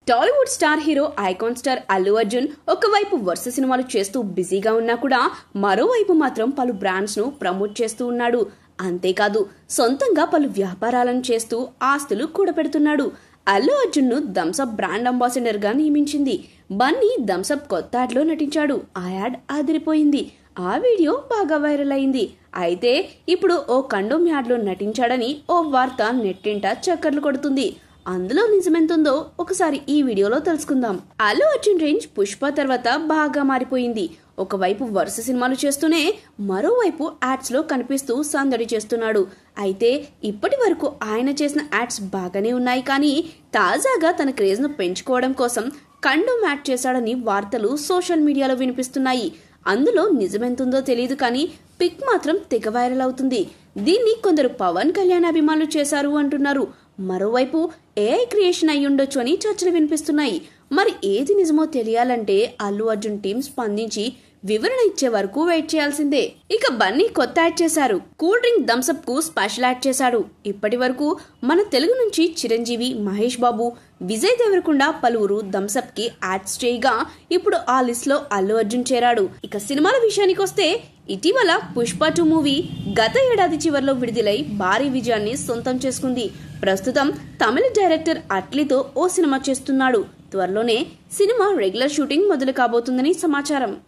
Tollywood star hero icon star Allu Arjun ఒకవైపు వరుస సినిమాలు చేస్తూ బిజీగా ఉన్నా కూడా మరోవైపు మాత్రం పలు బ్రాండ్స్ ను ప్రమోట్ చేస్తూ ఉన్నాడు. అంతేకాదు సొంతంగా పలు వ్యాపారాలను చేస్తూ ఆస్తులు కూడబెడుతున్నాడు. అల్లు అర్జున్ ను థమ్సప్ బ్రాండ్ అంబాసిడర్ గా నియమించింది. బన్నీ థమ్సప్ కొత్త యాడ్ లో నటించాడు. ఆ యాడ్ అదిరిపోయింది. ఆ వీడియో బాగా వైరల్ అయింది. అయితే ఇప్పుడు ఓ కండోమ్ యాడ్ లో నటించాడని ఓ వార్త నెట్టింట చక్కర్లు కొడుతుంది. అందులో నిజమెంతుందో ఒకసారి ఈ వీడియోలో తెలుసుకుందాం. అల్లు అర్జున్ రేంజ్ పుష్ప తర్వాత బాగా మారిపోయింది. ఒకవైపు వరుస సినిమాలు చేస్తూనే మరోవైపు యాడ్స్ లో కనిపిస్తూ సందడి చేస్తున్నాడు. అయితే ఇప్పటి వరకు ఆయన చేసిన యాడ్స్ బాగానే ఉన్నాయి, కానీ తాజాగా తన క్రేజ్ ను పెంచుకోవడం కోసం కండోమ్ యాడ్ చేశాడని వార్తలు సోషల్ మీడియాలో వినిపిస్తున్నాయి. అందులో నిజమెంతుందో తెలియదు, కానీ పిక్ మాత్రం తెగ వైరల్ అవుతుంది. దీన్ని కొందరు పవన్ కళ్యాణ్ అభిమానులు చేశారు అంటున్నారు. మరోవైపు ఏఐ క్రియేషన్ అయ్యుండొచ్చు అని చర్చలు వినిపిస్తున్నాయి. మరి ఏది నిజమో తెలియాలంటే అల్లు అర్జున్ టీం స్పందించి వివరణ ఇచ్చే వరకు వెయిట్ చేయాల్సిందే. ఇక బన్నీ కొత్త యాడ్ చేశారు. కూల్ డ్రింక్ థమ్సప్ కు స్పెషల్ యాడ్ చేశాడు. ఇప్పటి వరకు మన తెలుగు నుంచి చిరంజీవి, మహేష్ బాబు, విజయ్ దేవరకొండ పలువురు థమ్సప్ కి యాడ్స్ చేయగా ఇప్పుడు ఆ లిస్ట్ లో అల్లు అర్జున్ చేరాడు. ఇక సినిమాల విషయానికి వస్తే ఇటీవల పుష్ప 2 మూవీ గత ఏడాది చివరిలో విడుదలై భారీ విజయాన్ని సొంతం చేసుకుంది. ప్రస్తుతం తమిళ డైరెక్టర్ అట్లీతో ఓ సినిమా చేస్తున్నాడు. త్వరలోనే సినిమా రెగ్యులర్ షూటింగ్ మొదలు కాబోతుందని సమాచారం.